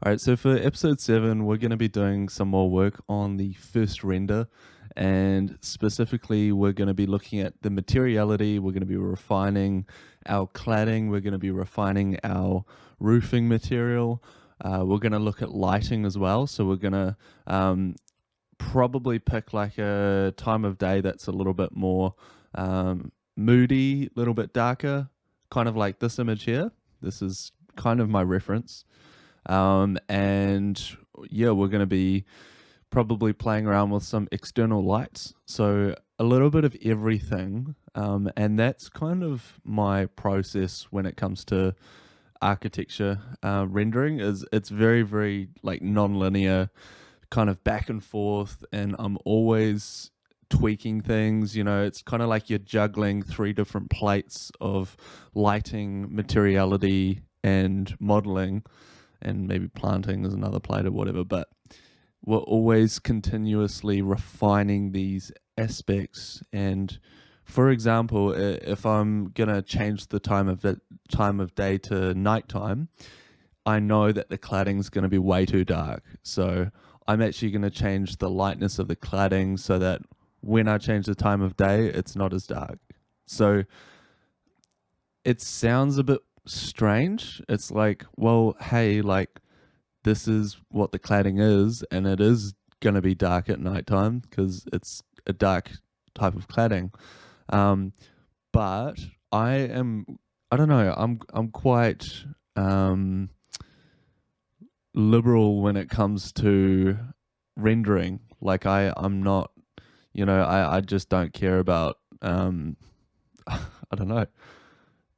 All right, so for episode 7, we're going to be doing some more work on the first render. And specifically, we're going to be looking at the materiality. We're going to be refining our cladding. We're going to be refining our roofing material. We're going to look at lighting as well. So we're going to probably pick like a time of day that's a little bit more moody, a little bit darker, kind of like this image here. This is kind of my reference. And yeah, we're going to be probably playing around with some external lights. So a little bit of everything. And that's kind of my process when it comes to architecture rendering. Is it's very, very like non-linear, kind of back and forth, and I'm always tweaking things. It's kind of like you're juggling 3 different plates of lighting, materiality, and modeling, and maybe planting is another plate or whatever, but we're always continuously refining these aspects. And for example, if I'm gonna change the time of day to nighttime, I know that the cladding's going to be way too dark. So I'm actually going to change the lightness of the cladding so that when I change the time of day, it's not as dark. So it sounds a bit strange. It's like, well, hey, like this is what the cladding is, and it is going to be dark at nighttime because it's a dark type of cladding. But I don't know, I'm quite liberal when it comes to rendering. Like I'm not, I just don't care about I don't know.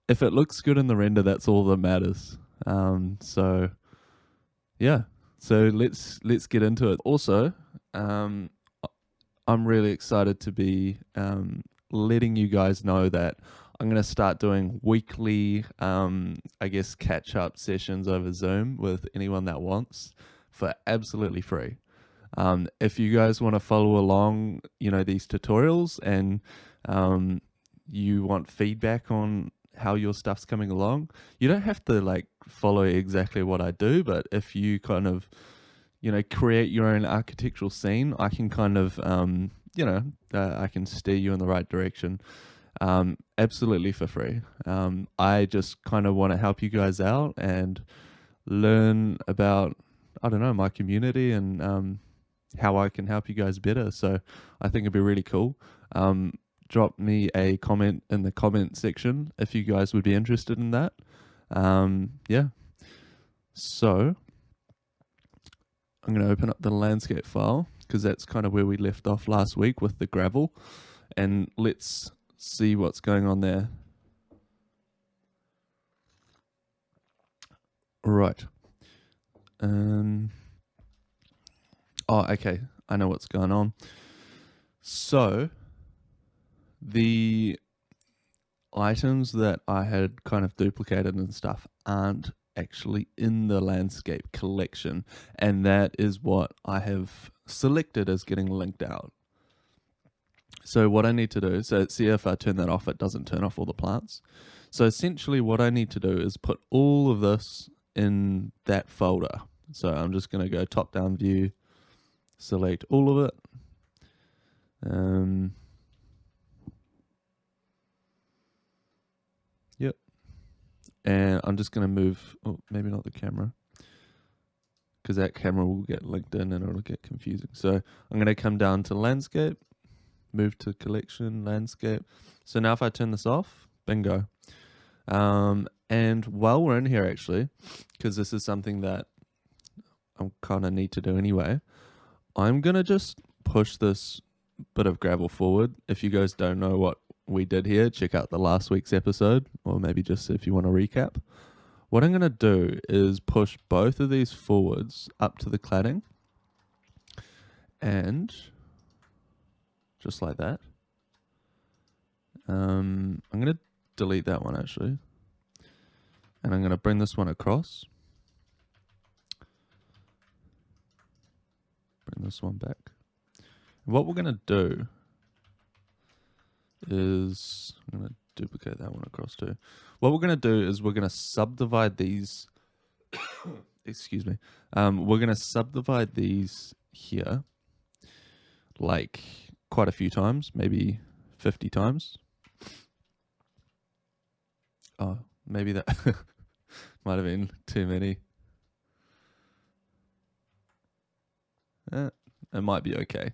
If it looks good in the render, that's all that matters. So yeah. So let's get into it. Also, I'm really excited to be letting you guys know that I'm going to start doing weekly, I guess, catch-up sessions over Zoom with anyone that wants for absolutely free. If you guys want to follow along, these tutorials, and you want feedback on how your stuff's coming along, you don't have to like follow exactly what I do, but if you kind of, create your own architectural scene, I can kind of, I can steer you in the right direction. Absolutely for free. I just kind of want to help you guys out and learn about, I don't know, my community and how I can help you guys better. So I think it'd be really cool. Drop me a comment in the comment section if you guys would be interested in that. Yeah. So I'm going to open up the landscape file because that's kind of where we left off last week with the gravel. And let's see what's going on there. Right. Okay. I know what's going on. So the items that I had kind of duplicated and stuff aren't actually in the landscape collection, and that is what I have selected as getting linked out. So what I need to do, so see if I turn that off, it doesn't turn off all the plants. So essentially what I need to do is put all of this in that folder. So I'm just going to go top down view, select all of it. Yep. And I'm just going to move, maybe not the camera, because that camera will get linked in and it'll get confusing. So I'm going to come down to landscape, move to collection, landscape. So now if I turn this off, bingo. And while we're in here actually, because this is something that I kind of need to do anyway, I'm going to just push this bit of gravel forward. If you guys don't know what we did here, check out the last week's episode, or maybe just if you want to recap. What I'm going to do is push both of these forwards up to the cladding, and just like that. I'm going to delete that one actually, and I'm going to bring this one across. Bring this one back. What we're going to do is, I'm going to duplicate that one across too. What we're going to do is we're going to subdivide these, excuse me, we're going to subdivide these here like quite a few times, maybe 50 times. Oh, maybe that might have been too many. It might be okay.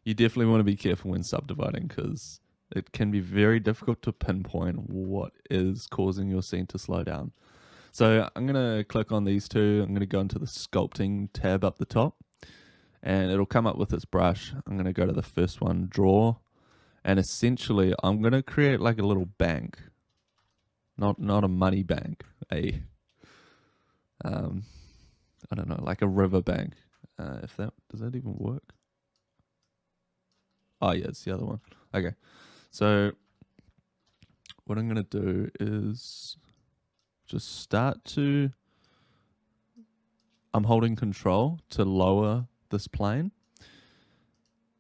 You definitely want to be careful when subdividing because it can be very difficult to pinpoint what is causing your scene to slow down. So I'm going to click on these two. I'm going to go into the sculpting tab up the top and it'll come up with this brush. I'm going to go to the first one, draw, and essentially I'm going to create like a little bank. Not a money bank, I don't know, like a river bank. Does that even work? Oh yeah, it's the other one. Okay, so what I'm gonna do is just I'm holding control to lower this plane.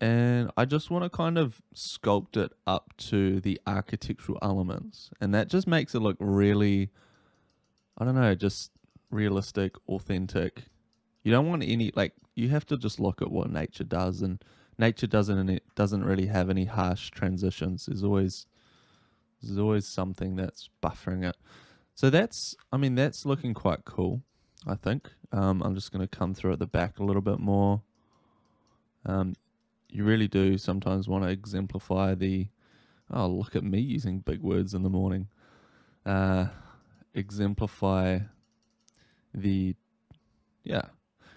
And I just want to kind of sculpt it up to the architectural elements. And that just makes it look really, I don't know, just realistic, authentic. You don't want any, like, you have to just look at what nature does. And nature doesn't really have any harsh transitions. There's always something that's buffering it. So that's looking quite cool, I think. I'm just going to come through at the back a little bit more. You really do sometimes want to exemplify oh, look at me using big words in the morning. Exemplify yeah.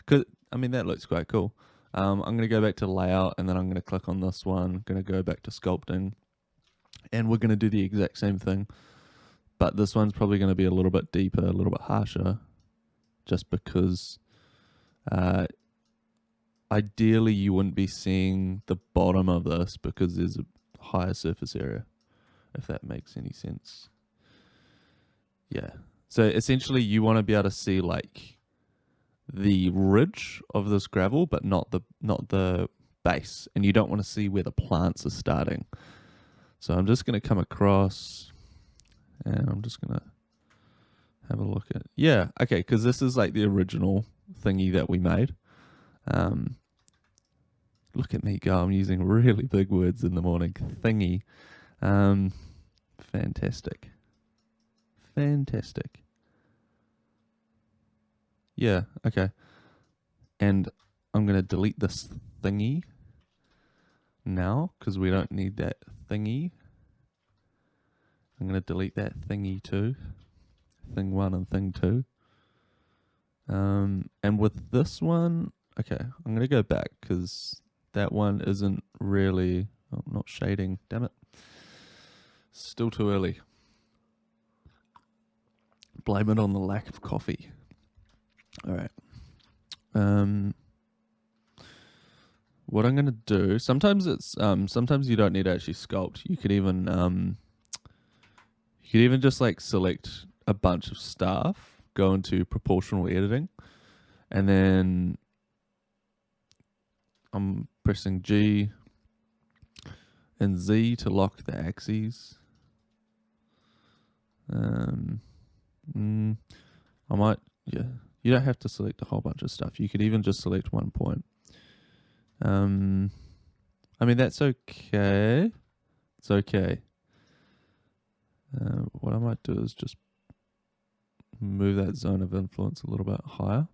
Because, that looks quite cool. I'm going to go back to layout and then I'm going to click on this one. I'm going to go back to sculpting. And we're going to do the exact same thing. But this one's probably going to be a little bit deeper, a little bit harsher. Just because ideally you wouldn't be seeing the bottom of this because there's a higher surface area, if that makes any sense. Yeah. So essentially you want to be able to see like the ridge of this gravel, but not the base. And you don't want to see where the plants are starting. So I'm just going to come across and I'm just going to have a look at, yeah, okay, because this is like the original thingy that we made. Look at me go, I'm using really big words in the morning. Thingy. Fantastic. Yeah, okay. And I'm going to delete this thingy now because we don't need that thingy. I'm going to delete that thingy too. Thing 1 and thing 2. And with this one, okay, I'm going to go back because that one isn't really, not shading, damn it. Still too early. Blame it on the lack of coffee. All right. What I'm going to do, sometimes you don't need to actually sculpt. You could even just like select a bunch of stuff, go into proportional editing, and then I'm pressing G and Z to lock the axes. I might, yeah. You don't have to select a whole bunch of stuff. You could even just select one point. That's okay. It's okay. What I might do is just move that zone of influence a little bit higher.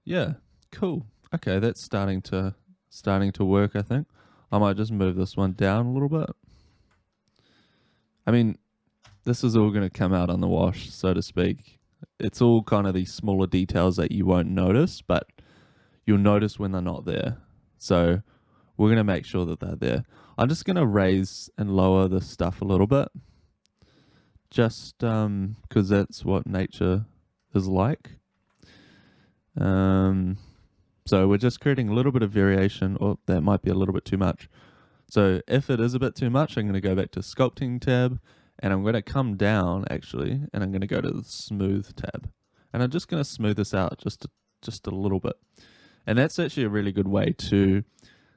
Yeah, cool. Okay, that's starting to work, I think. I might just move this one down a little bit. This is all going to come out on the wash, so to speak. It's all kind of these smaller details that you won't notice, but you'll notice when they're not there. So we're going to make sure that they're there. I'm just going to raise and lower this stuff a little bit. Just because that's what nature is like. So we're just creating a little bit of variation. Oh, that might be a little bit too much. So if it is a bit too much, I'm going to go back to sculpting tab and I'm going to come down actually, and I'm going to go to the smooth tab. And I'm just going to smooth this out just a little bit. And that's actually a really good way to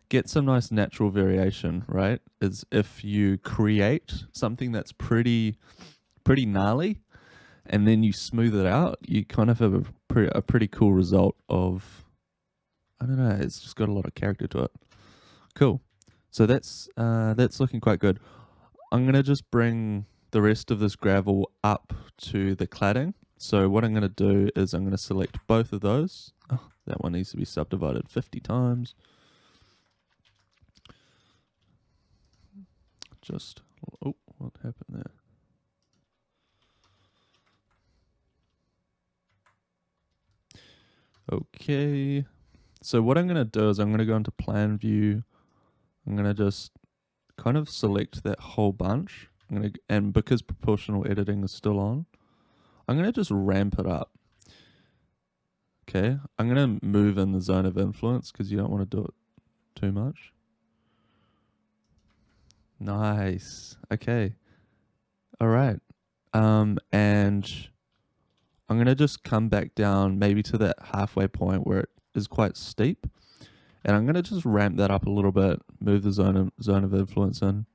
get some nice natural variation, right? Is if you create something that's pretty gnarly and then you smooth it out, you kind of have a pretty cool result of, I don't know, it's just got a lot of character to it. Cool. So that's looking quite good. I'm gonna just bring the rest of this gravel up to the cladding. So what I'm gonna do is I'm gonna select both of those. Oh, that one needs to be subdivided 50 times. Just, oh, what happened there? Okay. So what I'm going to do is I'm going to go into plan view. I'm going to just kind of select that whole bunch. And because proportional editing is still on, I'm going to just ramp it up. Okay. I'm going to move in the zone of influence because you don't want to do it too much. Nice. Okay. All right. And I'm going to just come back down maybe to that halfway point where it is quite steep. And I'm going to just ramp that up a little bit, move the zone of influence in.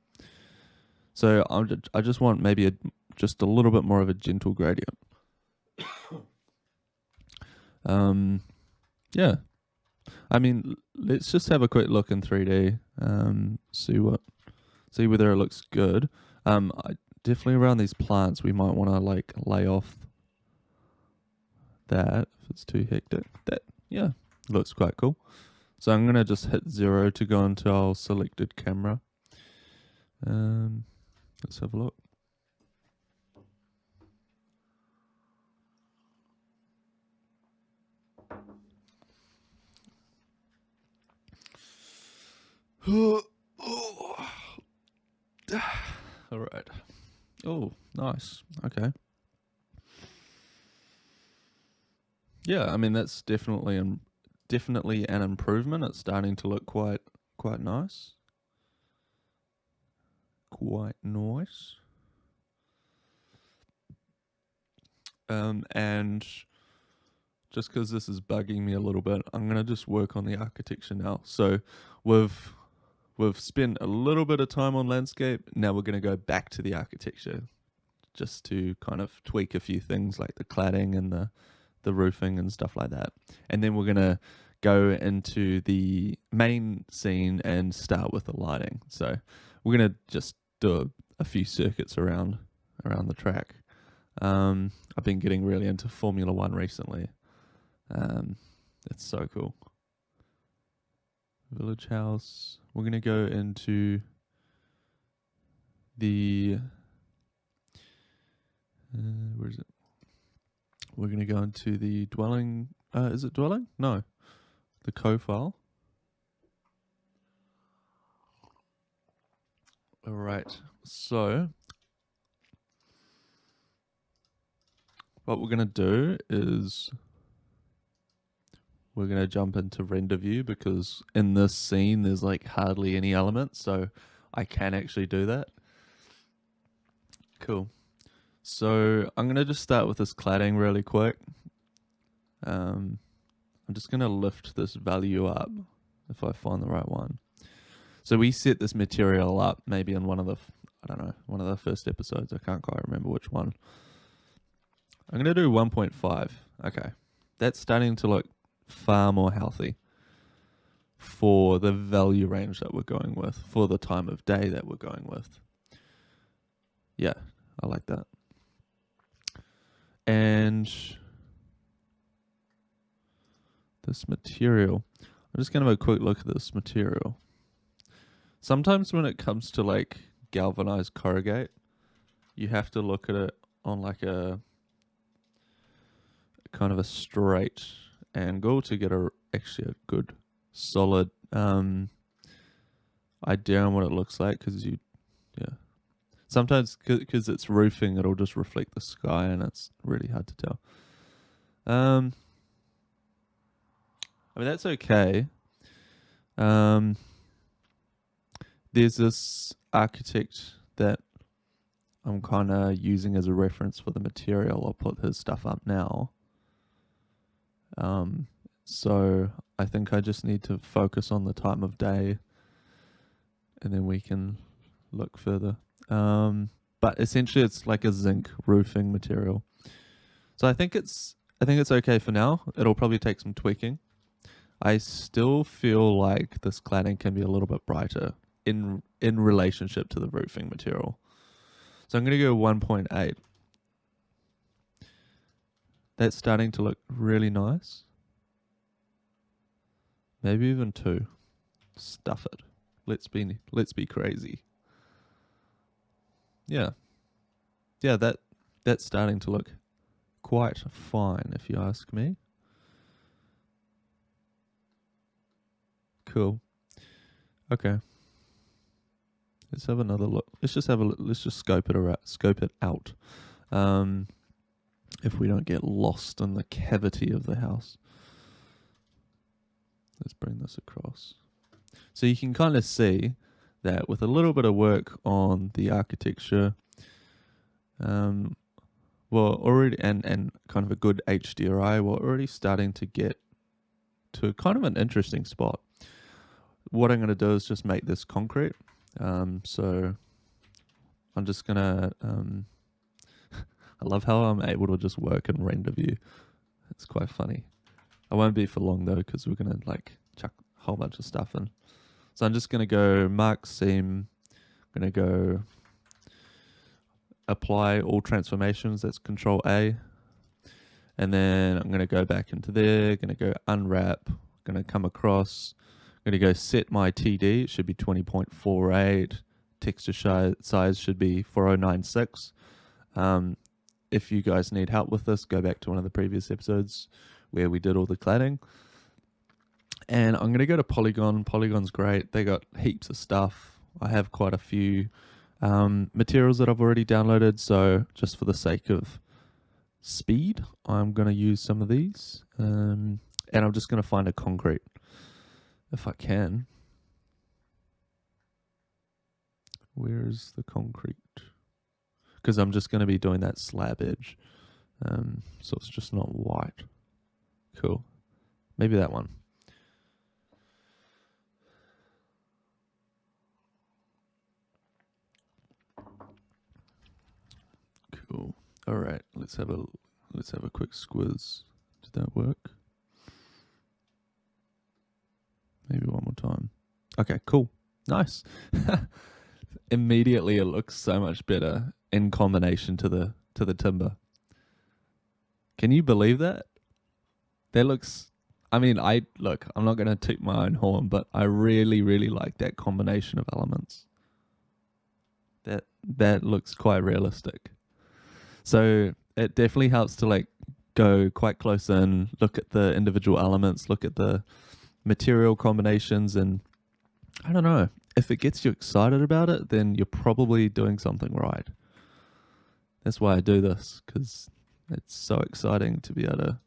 So I just want maybe just a little bit more of a gentle gradient. Yeah. I mean, let's just have a quick look in 3D. See whether it looks good. Definitely around these plants, we might want to like lay off that if it's too hectic. That, yeah, looks quite cool. So I'm going to just hit 0 to go into our selected camera. Let's have a look. All right. Oh, nice. Okay. Yeah, I mean that's definitely an improvement. It's starting to look quite nice. Quite nice. And just because this is bugging me a little bit, I'm gonna just work on the architecture now. So we've spent a little bit of time on landscape. Now we're gonna go back to the architecture, just to kind of tweak a few things like the cladding and the roofing and stuff like that. And then we're gonna go into the main scene and start with the lighting. So we're gonna just do a few circuits around the track. I've been getting really into Formula One recently. It's so cool. Village house. We're going to go into the... where is it? We're going to go into the dwelling... is it dwelling? No. The co-file. Alright, so... what we're going to do is... we're going to jump into render view because in this scene there's like hardly any elements, so I can actually do that. Cool. So I'm going to just start with this cladding really quick. I'm just going to lift this value up if I find the right one. So we set this material up maybe in one of the, one of the first episodes. I can't quite remember which one. I'm going to do 1.5. Okay. That's starting to look far more healthy for the value range that we're going with, for the time of day that we're going with. Yeah, I like that. And this material, I'm just going to have a quick look at this material. Sometimes when it comes to like galvanized corrugate, you have to look at it on like a kind of a straight angle to get actually a good solid idea on what it looks like, because sometimes because it's roofing, it'll just reflect the sky and it's really hard to tell. I mean, that's okay. There's this architect that I'm kind of using as a reference for the material. I'll put his stuff up now. So I think I just need to focus on the time of day and then we can look further. But essentially, it's like a zinc roofing material. So I think it's okay for now. It'll probably take some tweaking. I still feel like this cladding can be a little bit brighter in relationship to the roofing material. So I'm going to go 1.8. That's starting to look really nice. Maybe even 2. Stuff it. Let's be crazy. Yeah. Yeah, that's starting to look quite fine, if you ask me. Cool. Okay. Let's have another look. Let's just scope it out. If we don't get lost in the cavity of the house. Let's bring this across. So you can kind of see that with a little bit of work on the architecture, already and kind of a good HDRI, we're already starting to get to kind of an interesting spot. What I'm going to do is just make this concrete. So I'm just going to, I love how I'm able to just work in render view. It's quite funny. I won't be for long though, because we're going to like chuck a whole bunch of stuff in. So I'm just going to go mark seam. I'm going to go apply all transformations. That's Control A. And then I'm going to go back into there. Going to go unwrap. Going to come across. I'm going to go set my TD. It should be 20.48. Texture size should be 4096. If you guys need help with this, go back to one of the previous episodes where we did all the cladding. And I'm going to go to Polygon. Polygon's great. They got heaps of stuff. I have quite a few materials that I've already downloaded. So just for the sake of speed, I'm going to use some of these. And I'm just going to find a concrete if I can. Where is the concrete? Because I'm just going to be doing that slab edge. So it's just not white. Cool. Maybe that one. Cool. All right. Let's have a quick squiz. Did that work? Maybe one more time. Okay, cool. Nice. Immediately it looks so much better in combination to the timber. Can you believe that? That looks, I mean, I'm not going to toot my own horn, but I really, really like that combination of elements. That looks quite realistic. So it definitely helps to like go quite close in, look at the individual elements, look at the material combinations, and I don't know, if it gets you excited about it, then you're probably doing something right. That's why I do this, because it's so exciting to be able to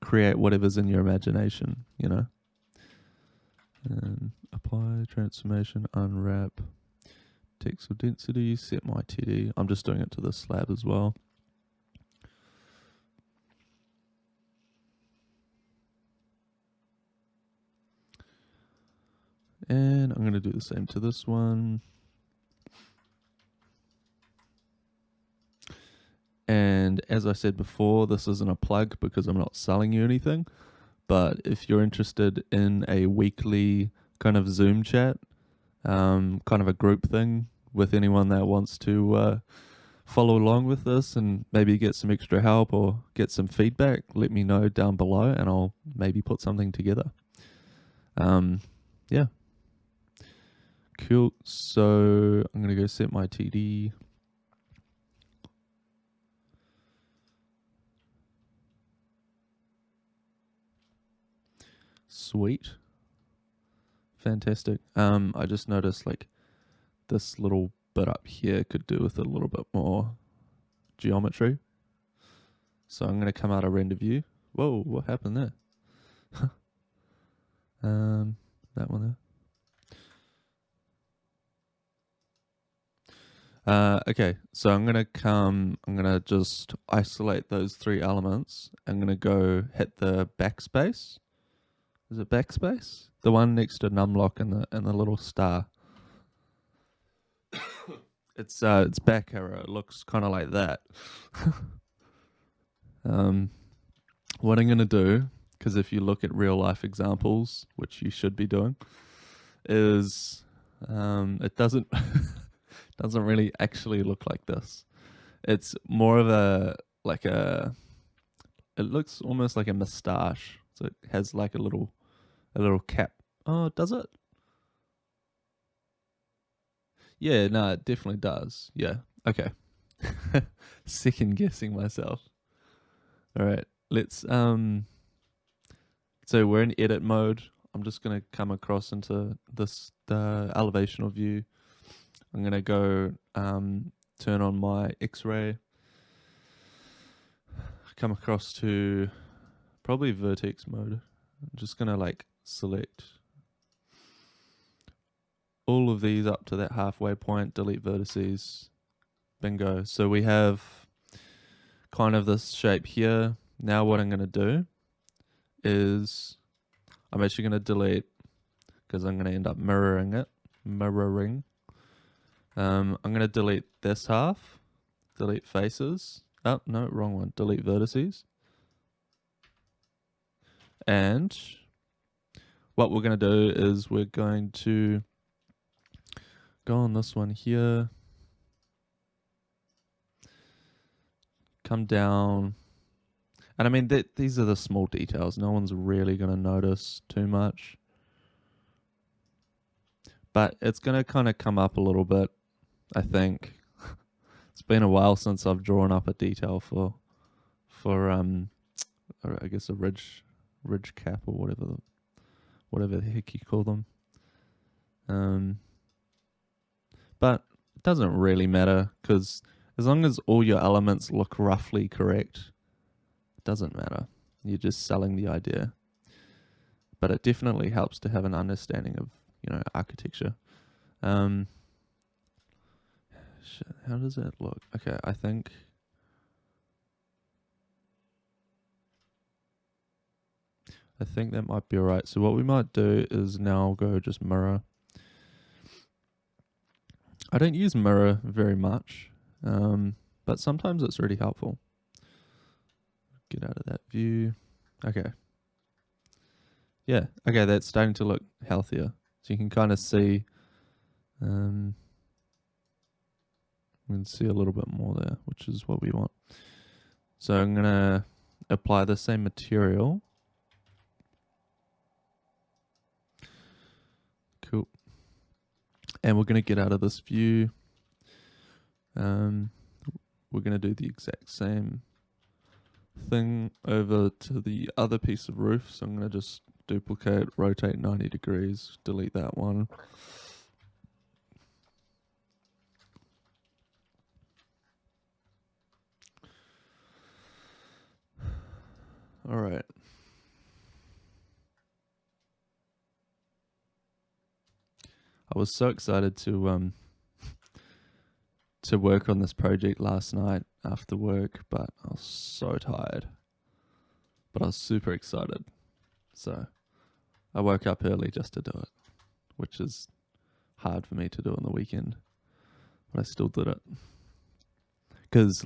create whatever's in your imagination, you know. And apply transformation, unwrap, texel density, set my TD. I'm just doing it to the slab as well. And I'm going to do the same to this one. And as I said before, this isn't a plug because I'm not selling you anything. But if you're interested in a weekly kind of Zoom chat, kind of a group thing with anyone that wants to follow along with this and maybe get some extra help or get some feedback, let me know down below and I'll maybe put something together. Yeah. Cool. So I'm going to go set my TD. Sweet. Fantastic. I just noticed like this little bit up here could do with a little bit more geometry. So I'm going to come out of render view. Whoa, what happened there? That one there. Okay, so I'm going to just isolate those 3 elements. I'm going to go hit the backspace. Is it backspace? The one next to numlock and the little star. It's back arrow. It looks kind of like that. um, what I'm gonna do, because if you look at real life examples, which you should be doing, is it doesn't doesn't really actually look like this. It's more of a like a. It looks almost like a moustache. So it has like a little cap. Oh, does it? Yeah, no, it definitely does. Yeah. Okay. Second guessing myself. All right. Let's so we're in edit mode. I'm just gonna come across into this the elevational view. I'm gonna go turn on my X-ray, come across to probably vertex mode. I'm just gonna like select all of these up to that halfway point, delete vertices, bingo. So we have kind of this shape here. Now what I'm gonna do is I'm actually gonna delete because I'm gonna end up mirroring it. Mirroring. I'm gonna delete this half, delete faces. Oh, no, wrong one. Delete vertices. And what we're going to do is we're going to go on this one here, come down. And I mean, these are the small details. No one's really going to notice too much. But it's going to kind of come up a little bit, I think. It's been a while since I've drawn up a detail for I guess a ridge cap or whatever the heck you call them. But it doesn't really matter because as long as all your elements look roughly correct, it doesn't matter. You're just selling the idea. But it definitely helps to have an understanding of, architecture. How does that look? Okay, I think that might be alright. So what we might do is now go just mirror. I don't use mirror very much, but sometimes it's really helpful. Get out of that view. Okay. Yeah, okay, that's starting to look healthier. So you can kind of see, we can see a little bit more there, which is what we want. So I'm going to apply the same material. Cool. And we're going to get out of this view. We're going to do the exact same thing over to the other piece of roof. So I'm going to just duplicate, rotate 90 degrees, delete that one. All right. I was so excited to work on this project last night after work, but I was so tired. But I was super excited. So I woke up early just to do it, which is hard for me to do on the weekend. But I still did it. Because,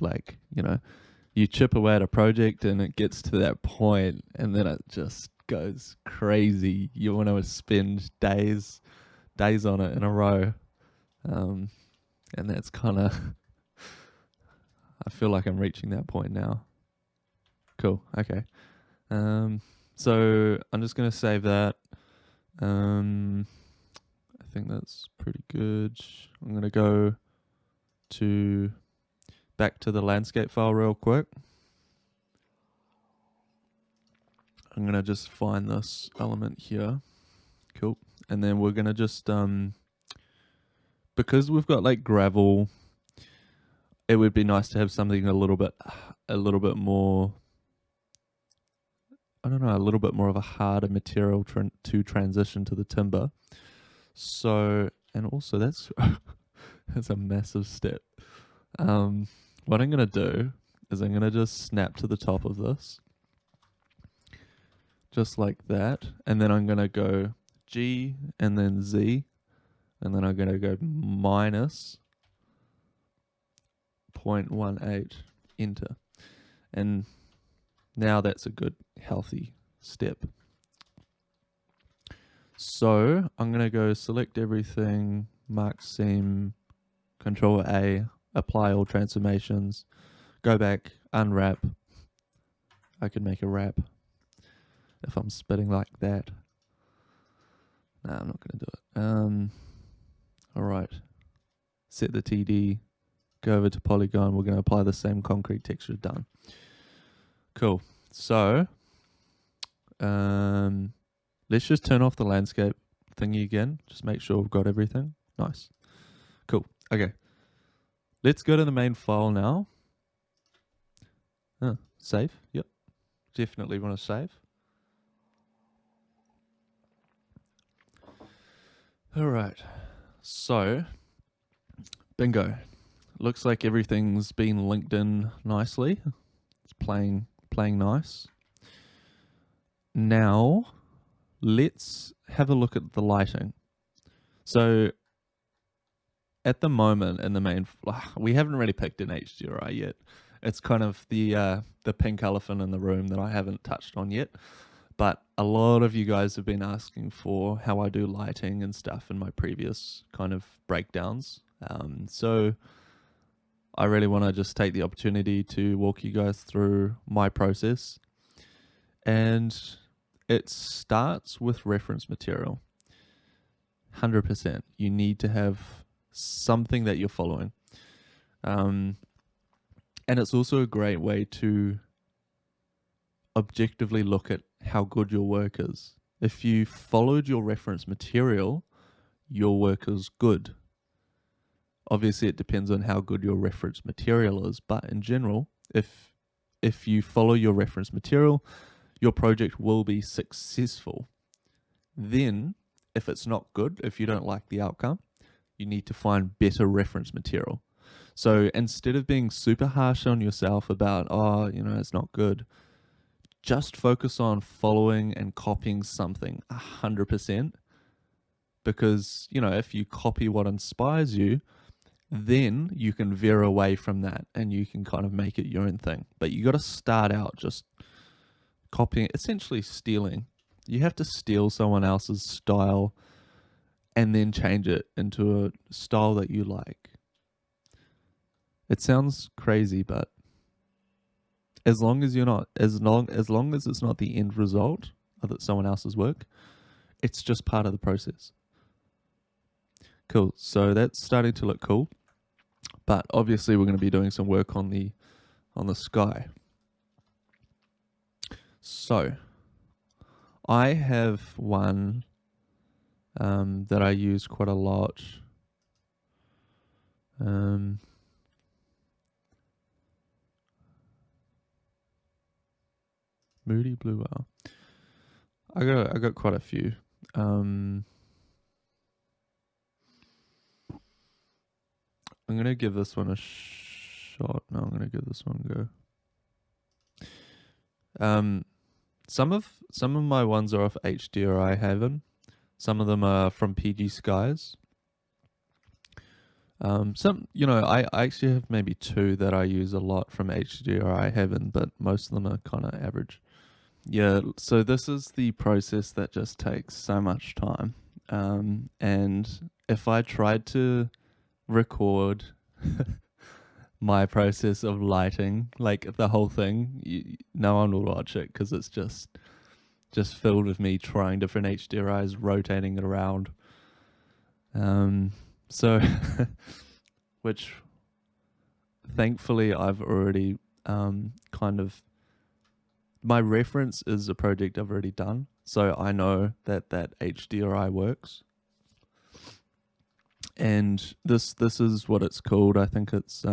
you chip away at a project and it gets to that point and then it just goes crazy. You want to spend days on it in a row. And that's kind of, I feel like I'm reaching that point now. Cool. Okay. So I'm just going to save that. I think that's pretty good. I'm going to go back to the landscape file real quick. I'm going to just find this element here. Cool. And then we're going to just, because we've got like gravel, it would be nice to have something a little bit more, I don't know, a little bit more of a harder material to transition to the timber. So, and also that's a massive step. What I'm going to do is I'm going to just snap to the top of this. Just like that. And then I'm going to go G and then Z. And then I'm going to go minus 0.18, enter. And now that's a good, healthy step. So I'm going to go select everything, mark seam, Control A, apply all transformations, go back, unwrap. I could make a wrap if I'm spitting like that. No, I'm not going to do it. All right. Set the TD, go over to polygon. We're going to apply the same concrete texture. Done. Cool. So let's just turn off the landscape thingy again. Just make sure we've got everything. Nice. Cool. Okay. Let's go to the main file now. Save. Yep. Definitely want to save. All right. So, bingo. Looks like everything's been linked in nicely. It's playing nice. Now, let's have a look at the lighting. So, at the moment in the main, we haven't really picked an HDRI yet. It's kind of the pink elephant in the room that I haven't touched on yet. But a lot of you guys have been asking for how I do lighting and stuff in my previous kind of breakdowns. So I really want to just take the opportunity to walk you guys through my process. And it starts with reference material. 100%. You need to have something that you're following. And it's also a great way to objectively look at how good your work is. If you followed your reference material, your work is good. Obviously, it depends on how good your reference material is, but in general, if you follow your reference material, your project will be successful. Then, if it's not good, if you don't like the outcome, you need to find better reference material. So instead of being super harsh on yourself about, it's not good, just focus on following and copying something 100%. Because, if you copy what inspires you, then you can veer away from that and you can kind of make it your own thing. But you got to start out just copying, essentially stealing. You have to steal someone else's style and then change it into a style that you like. It sounds crazy, but as long as it's not the end result of someone else's work, it's just part of the process. Cool. So that's starting to look cool, but obviously we're going to be doing some work on the sky. So I have one that I use quite a lot. Moody Blue Whale. I got quite a few. I'm gonna give this one a shot. No, I'm gonna give this one a go. Some of my ones are off HDRI Haven. Some of them are from PG Skies. I actually have maybe two that I use a lot from HDRI Haven, but most of them are kind of average. Yeah, so this is the process that just takes so much time. And if I tried to record my process of lighting, like the whole thing, no one will watch it because it's just filled with me trying different HDRIs, rotating it around. So, which thankfully I've already my reference is a project I've already done, so I know that HDRI works. And this is what it's called. I think it's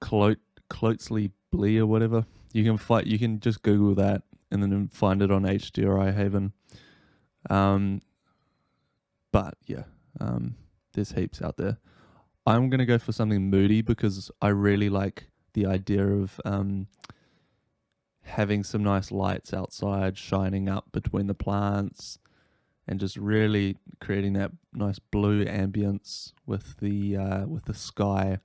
Clotesly Blee or whatever. You can just Google that and then find it on HDRI Haven. But yeah, there's heaps out there. I'm gonna go for something moody because I really like the idea of having some nice lights outside shining up between the plants and just really creating that nice blue ambience with the sky.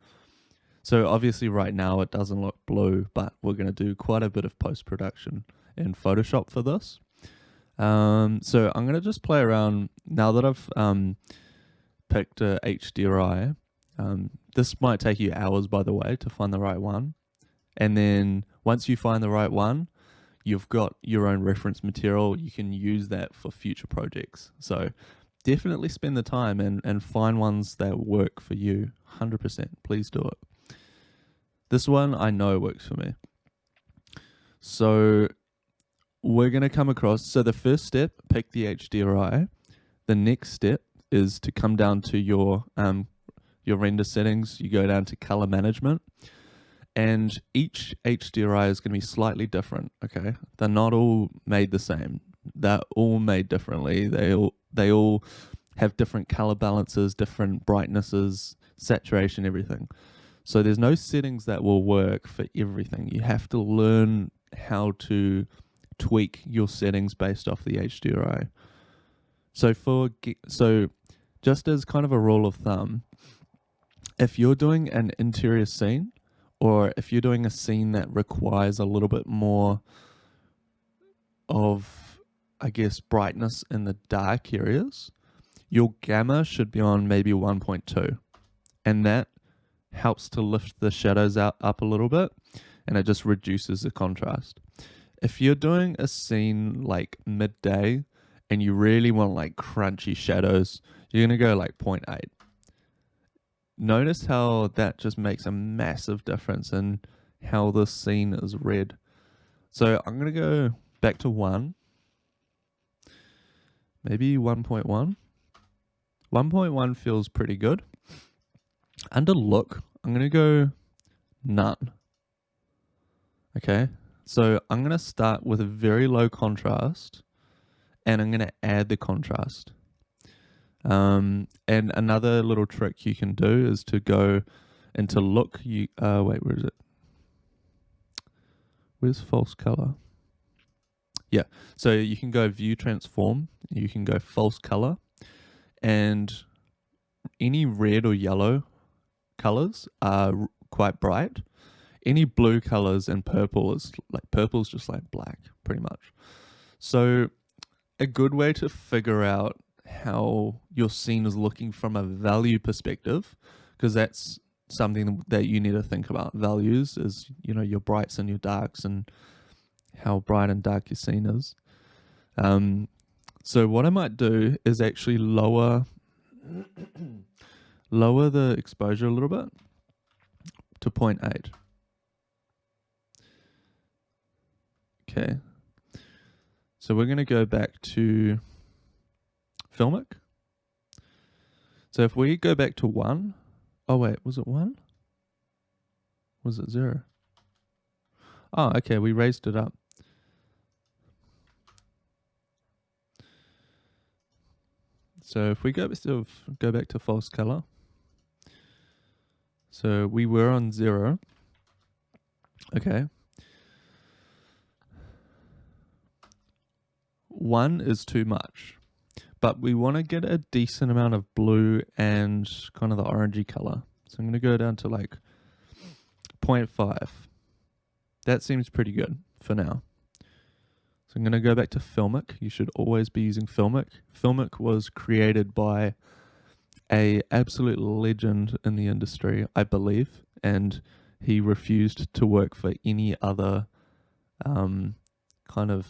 So obviously right now it doesn't look blue, but we're going to do quite a bit of post-production in Photoshop for this. So I'm going to just play around now that I've picked a HDRI. This might take you hours, by the way, to find the right one. And then once you find the right one, you've got your own reference material. You can use that for future projects. So definitely spend the time and find ones that work for you. 100%. Please do it. This one I know works for me. So we're going to come across. So the first step, pick the HDRI. The next step is to come down to your render settings. You go down to color management. And each HDRI is going to be slightly different, okay? They're not all made the same. They're all made differently. They all have different color balances, different brightnesses, saturation, everything. So there's no settings that will work for everything. You have to learn how to tweak your settings based off the HDRI. So just as kind of a rule of thumb, if you're doing an interior scene, or if you're doing a scene that requires a little bit more of, I guess, brightness in the dark areas, your gamma should be on maybe 1.2. And that helps to lift the shadows up a little bit, and it just reduces the contrast. If you're doing a scene like midday and you really want like crunchy shadows, you're going to go like 0.8. Notice how that just makes a massive difference in how this scene is read. So I'm going to go back to 1. Maybe 1.1. 1.1 feels pretty good. Under look, I'm going to go none. Okay, so I'm going to start with a very low contrast, and I'm going to add the contrast. And another little trick you can do is to go into look. Wait, where is it? Where's false color? Yeah, so you can go view transform. You can go false color, and any red or yellow colors are quite bright. Any blue colors and purple's just like black, pretty much. So a good way to figure out how your scene is looking from a value perspective, because that's something that you need to think about. Values is, your brights and your darks and how bright and dark your scene is. So what I might do is actually lower the exposure a little bit to 0.8. Okay. So we're going to go back to Filmic. So if we go back to 1, oh wait, was it 1? Was it 0? Oh, okay, we raised it up. So if we go back to false color, so we were on 0. Okay. 1 is too much, but we want to get a decent amount of blue and kind of the orangey color. So I'm going to go down to like 0.5. That seems pretty good for now. So I'm going to go back to Filmic. You should always be using Filmic. Filmic was created by a absolute legend in the industry, I believe, and he refused to work for any other kind of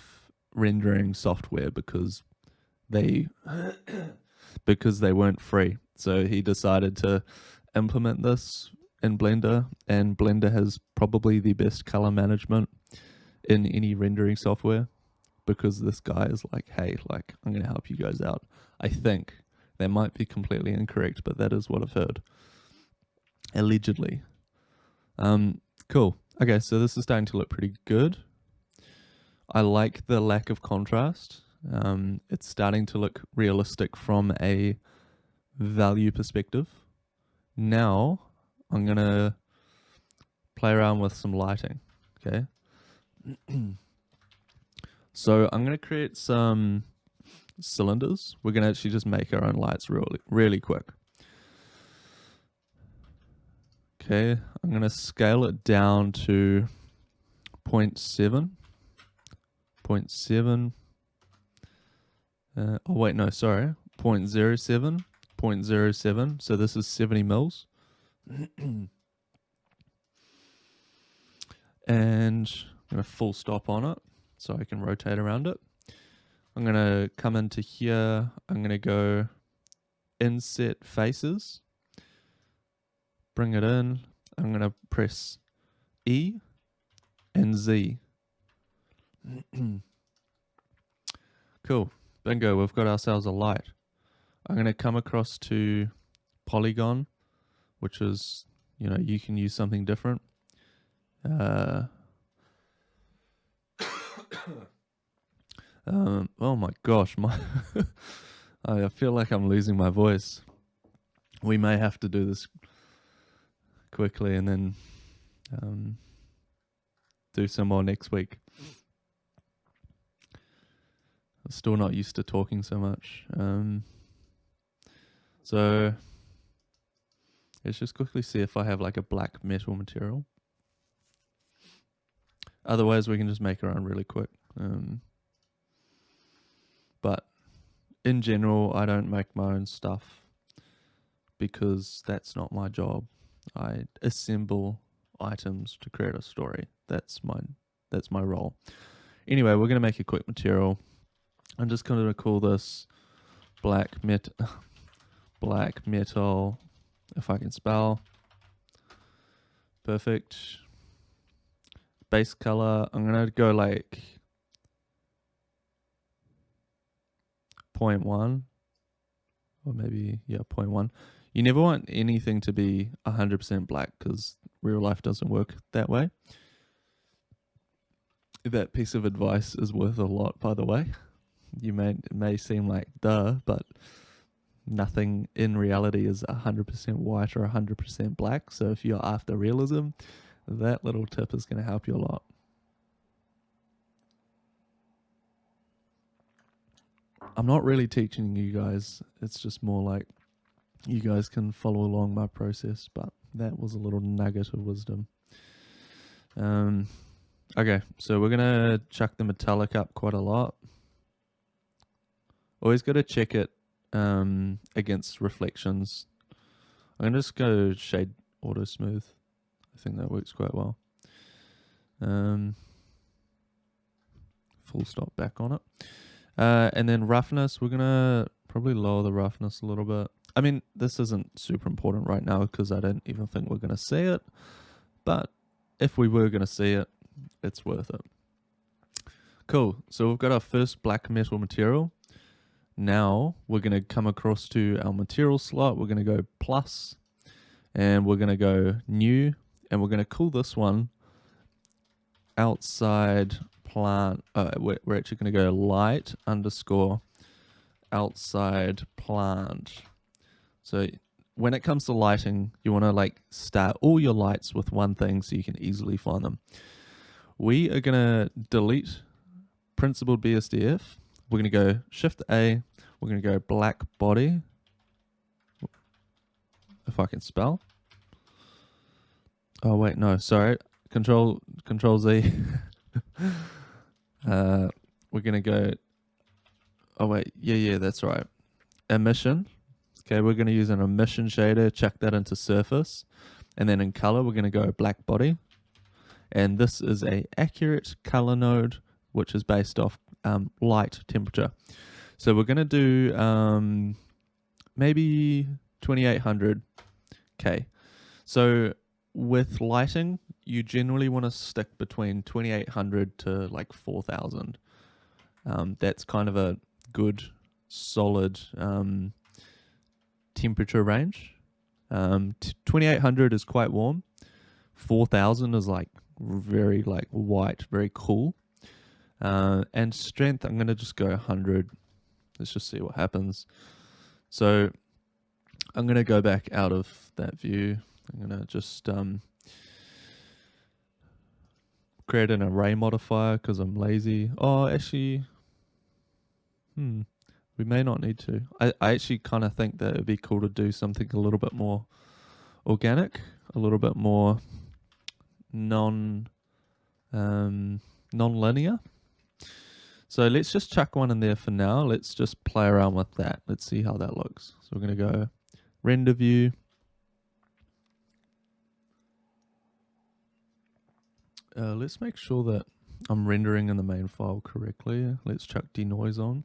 rendering software because they weren't free. So he decided to implement this in Blender, and Blender has probably the best color management in any rendering software, because this guy is like, hey, like, I'm going to help you guys out. I think that might be completely incorrect, but that is what I've heard. Allegedly. Cool. Okay, so this is starting to look pretty good. I like the lack of contrast. It's starting to look realistic from a value perspective. Now, I'm going to play around with some lighting, okay? So I'm going to create some cylinders. We're going to actually just make our own lights really quick. Okay, I'm going to scale it down to 0.7. 0.7. Oh, wait, no, sorry. 0.07. 0.07. So this is 70 mils. And I'm going to full stop on it so I can rotate around it. I'm going to come into here. I'm going to go inset faces. Bring it in. I'm going to press E and Z. Cool. Bingo, we've got ourselves a light. I'm going to come across to polygon, which is, you can use something different. Oh my gosh, I feel like I'm losing my voice. We may have to do this quickly and then do some more next week. I'm still not used to talking so much. So let's just quickly see if I have like a black metal material. Otherwise, we can just make our own really quick. But in general, I don't make my own stuff because that's not my job. I assemble items to create a story. That's my role. Anyway, we're going to make a quick material. I'm just going to call this black metal, if I can spell. Perfect. Base color, I'm going to go like 0.1 or maybe 0.1. You never want anything to be 100% black because real life doesn't work that way. That piece of advice is worth a lot, by the way. It may seem like duh, but nothing in reality is 100% white or 100% black. So if you're after realism, that little tip is going to help you a lot. I'm not really teaching you guys. It's just more like you guys can follow along my process, but that was a little nugget of wisdom. Okay, so we're going to chuck the metallic up quite a lot. Always got to check it against reflections. I'm going to just go shade auto smooth. I think that works quite well. Full stop back on it. And then roughness, we're going to probably lower the roughness a little bit. I mean, this isn't super important right now because I don't even think we're going to see it. But if we were going to see it, it's worth it. Cool. So we've got our first black metal material. Now we're going to come across to our material slot. We're going to go plus, and we're going to go new, and we're going to call this one outside plant. We're actually going to go light underscore outside plant. So when it comes to lighting, you want to like start all your lights with one thing so you can easily find them. We are going to delete principled BSDF. We're going to go Shift A. We're going to go black body. If I can spell. Oh, wait, no, sorry. Control Z. We're going to go. Oh, wait. Yeah, that's right. Emission. Okay, we're going to use an emission shader. Chuck that into surface. And then in color, we're going to go black body. And this is a accurate color node, which is based off light temperature. So we're going to do maybe 2800K. So with lighting, you generally want to stick between 2800 to like 4000. That's kind of a good, solid temperature range. 2800 is quite warm. 4000 is like very like white, very cool. And strength, I'm going to just go 100. Let's just see what happens. So I'm going to go back out of that view. I'm going to just create an array modifier because I'm lazy. Oh, actually, we may not need to. I actually kind of think that it would be cool to do something a little bit more organic, a little bit more non-linear. So let's just chuck one in there for now. Let's just play around with that. Let's see how that looks. So we're going to go render view. Let's make sure that I'm rendering in the main file correctly. Let's chuck denoise on.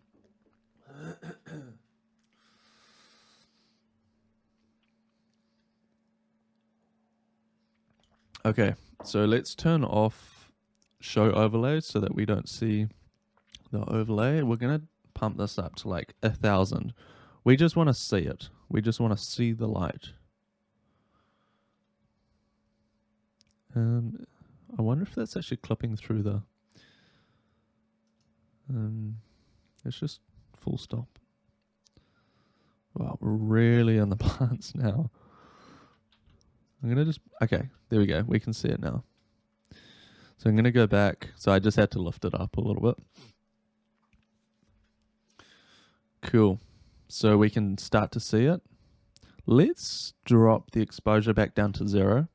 Okay, so let's turn off show overlay so that we don't see the overlay. We're going to pump this up to like 1,000. We just want to see it. We just want to see the light. I wonder if that's actually clipping through the... it's just full stop. Wow, we're really in the plants now. I'm going to just... Okay, there we go. We can see it now. So I'm going to go back. So I just had to lift it up a little bit. Cool. So we can start to see it. Let's drop the exposure back down to 0.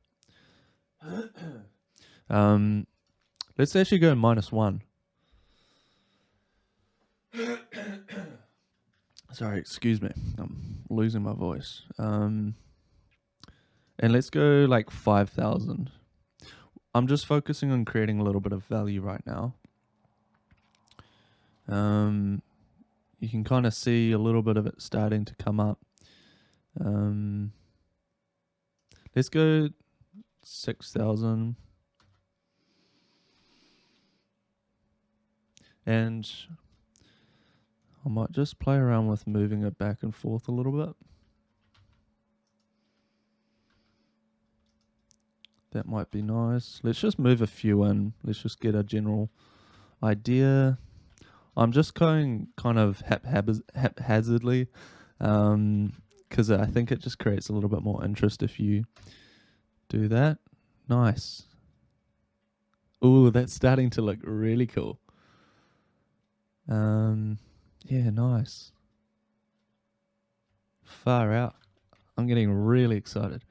Let's actually go -1. Sorry, excuse me. I'm losing my voice. And let's go like 5,000. I'm just focusing on creating a little bit of value right now. You can kind of see a little bit of it starting to come up. Let's go 6,000. And I might just play around with moving it back and forth a little bit. That might be nice. Let's just move a few in. Let's just get a general idea. I'm just going kind of haphazardly because I think it just creates a little bit more interest if you do that. Nice. Ooh, that's starting to look really cool. Yeah, nice. Far out. I'm getting really excited.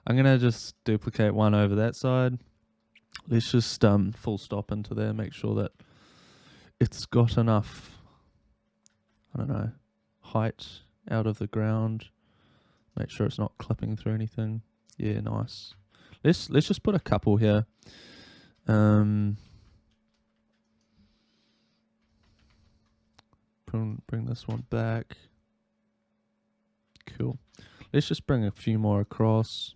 I'm going to just duplicate one over that side. Let's just full stop into there, make sure that it's got enough, I don't know, height out of the ground. Make sure it's not clipping through anything. Yeah, nice. Let's just put a couple here. Bring this one back. Cool. Let's just bring a few more across.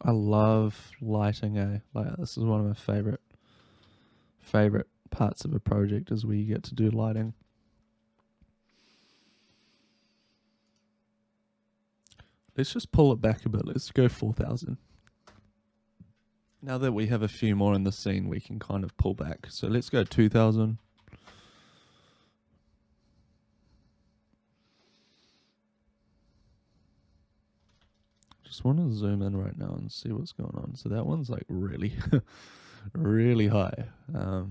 I love lighting, like this is one of my favorite parts of a project is where you get to do lighting. Let's just pull it back a bit. Let's go 4,000. Now that we have a few more in the scene, we can kind of pull back. So let's go 2,000. Just want to zoom in right now and see what's going on. So that one's like really, really high. So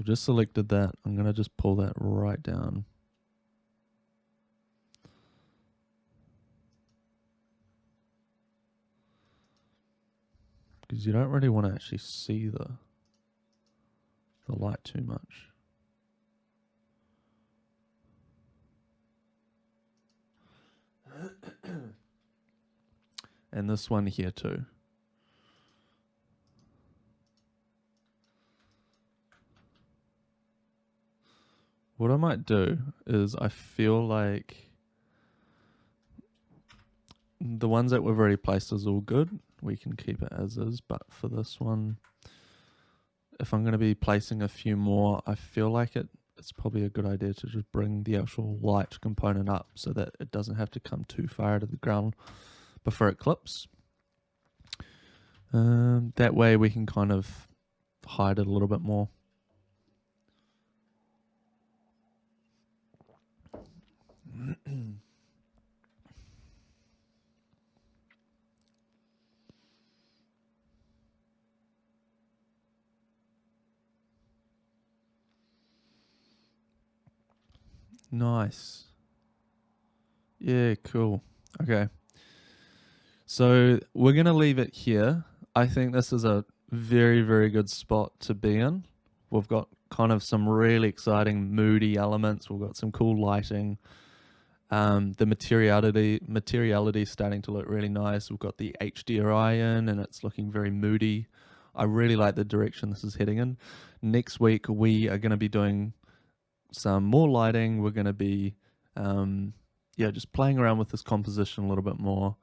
just selected that. I'm going to just pull that right down. Because you don't really want to actually see the light too much. And this one here too. What I might do is I feel like the ones that we've already placed is all good. We can keep it as is, but for this one, if I'm going to be placing a few more, I feel like it's probably a good idea to just bring the actual light component up so that it doesn't have to come too far out of the ground before it clips. That way we can kind of hide it a little bit more. Nice. Yeah, cool. Okay. So we're going to leave it here. I think this is a very, very good spot to be in. We've got kind of some really exciting, moody elements. We've got some cool lighting. The materiality is starting to look really nice. We've got the HDRI in, and it's looking very moody. I really like the direction this is heading in. Next week we are going to be doing some more lighting. We're going to be, just playing around with this composition a little bit more.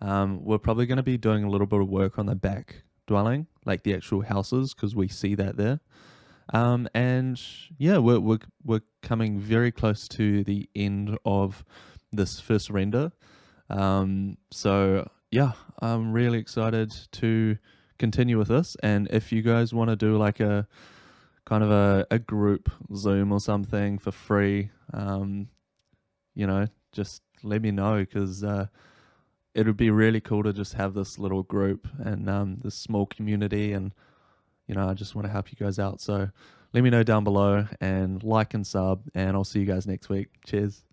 We're probably going to be doing a little bit of work on the back dwelling, like the actual houses, because we see that there. And yeah, we're coming very close to the end of this first render. So yeah, I'm really excited to continue with this. And if you guys want to do like a kind of a group Zoom or something for free, just let me know, because it would be really cool to just have this little group and this small community, and I just want to help you guys out. So let me know down below, and like and sub, and I'll see you guys next week. Cheers.